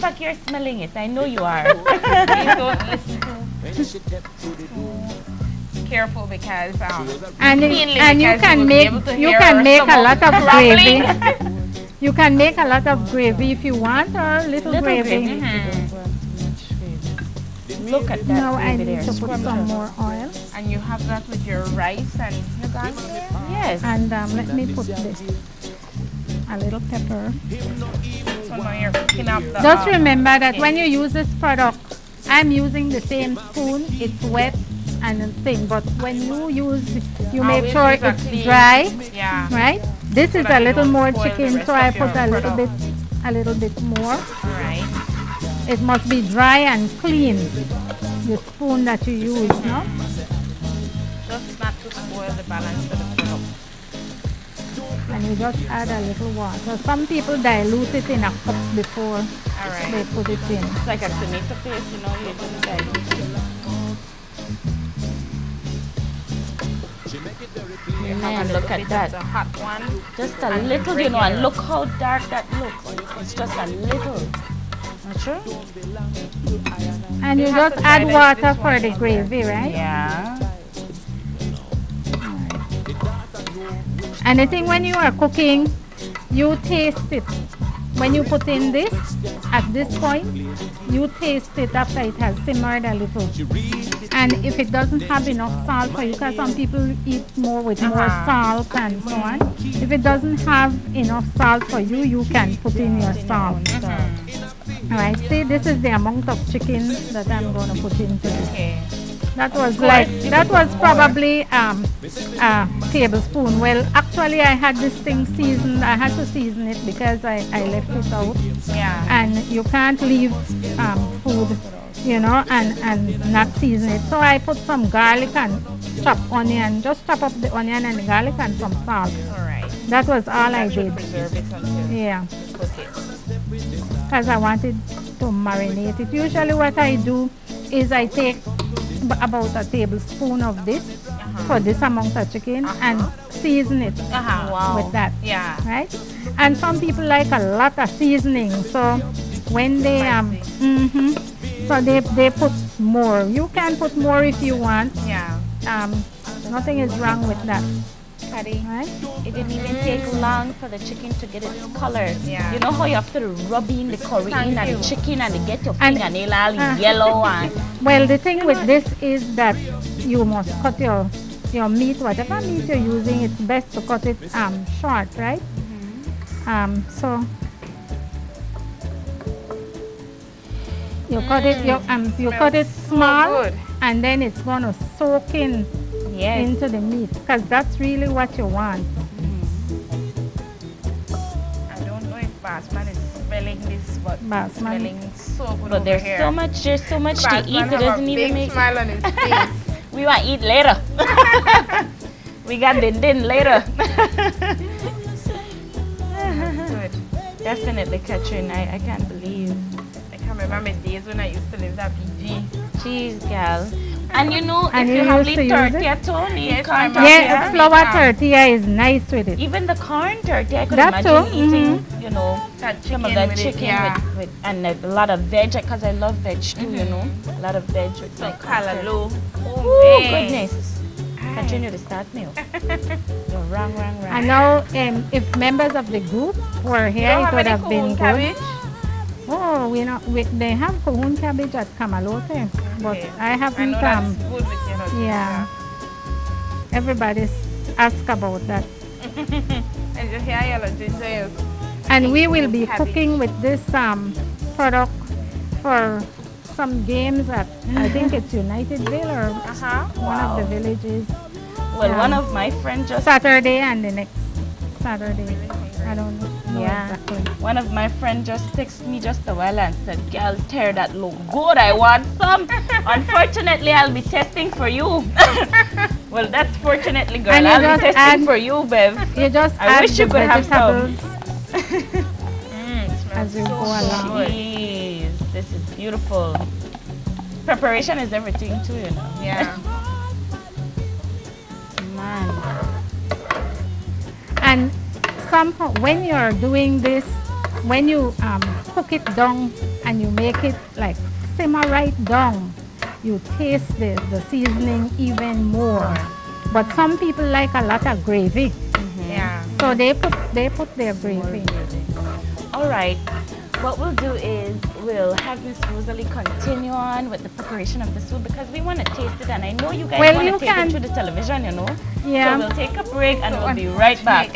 fact, you're smelling it. I know you are. Please don't listen to careful because and you can make a lot of gravy. You can make a lot of gravy if you want, or little gravy. Look at that. Now I need to put some more oil. And you have that with your rice and your garlic? Yes. And let me put this. A little pepper. So now you're cooking up the Just remember that when you use this product, I'm using the same spoon. It's wet and thing, but when you use, you make sure it's dry. Yeah. Right? This is a little more chicken, so I put a little bit more. All right. It must be dry and clean. The spoon that you use, no? Just not to spoil the balance of the product. And you just add a little water. Some people dilute it in a cup before they put it in. It's like a tomato paste, you know, you just dilute it. Man, look at that. A hot one. Just a little, you know, and look how dark that looks. It's just a little. Not sure? And you just add water for the gravy, right? Yeah. Anything when you are cooking, you taste it. When you put in this, at this point, you taste it after it has simmered a little. And if it doesn't have enough salt for you, because some people eat more with more salt and so on. If it doesn't have enough salt for you, you can put in your salt. Alright, see, this is the amount of chicken that I'm going to put into this. Okay. That was probably a tablespoon. Well, actually, I had this thing seasoned. I had to season it because I left it out. Yeah. And you can't leave food, you know, and not season it. So I put some garlic and chopped onion. Just chop up the onion and the garlic and some salt. All right. That was all I did. Preserve it until Yeah. you cook it. Because I wanted to marinate it. Usually what I do is I take about a tablespoon of this for this amount of chicken and season it with that. Yeah. Right? And some people like a lot of seasoning. So when they so they put more. You can put more if you want. Yeah. Nothing is wrong with that. Patty, Right? it didn't even take long for the chicken to get its color. Yeah. You know how you have to rub in the curry in and the chicken and get your And- fingernail all yellow and Well, the thing with this is that you must cut your meat, whatever meat you're using, it's best to cut it short, right? So you cut it you cut it small, good. and then it's gonna soak in into the meat, because that's really what you want. I don't know if Basman is smelling this, but Basman. smelling so good but over there's here. so much to Basman eat. It have doesn't a even big make. smile on his face. We want to eat later. We got din later. Good. Definitely, Catherine. I can't believe. I can remember my days when I used to live at PG. Jeez, gal. And you know, And if you you have used the to use tortilla, Tony, Yes, corn my mom- tortilla. Yeah, flour tortilla is nice with it. Even the corn tortilla, I could That imagine too, eating, you know, That some of chicken that with it, chicken yeah. with and a lot of veg, because I love veg too, you know. A lot of veg with So my corn tortilla. callaloo. Oh, Oh, goodness. Continue to start me. You're wrong. I know if members of the group were here, it would have been good. cabbage? Oh, they have Cahoon cabbage at Kamalote, but Okay. I I haven't. know that's good with your husband. Yeah, everybody's asked about that. And you hear yellow ginger. And we will be Cabbage. cooking with this product for some games at, I think it's Unitedville or one of the villages. Well, one of my friends just Saturday and the next Saturday. I don't know Yeah. exactly. One of my friends just texted me just a while and said, "Girl, tear that look good. I want some." Unfortunately, I'll be testing for you. Well, that's fortunately, girl. And you I'll be just testing add- for you, Bev. You just I add wish you the could have some. vegetables as you go along. Jeez, this is beautiful. Preparation is everything too, you know. Yeah. Man. And somehow when you're doing this, when you cook it down and and you make it like simmer right down, you taste the seasoning even more. But some people like a lot of gravy, Yeah. so they put their gravy. All right. What we'll do is we'll have Miss Rosalie continue on with the preparation of the soup because we want to taste it, and I know you guys Well, want you to take can- it to the television, you know. Yeah. So we'll take a break and we'll be right back.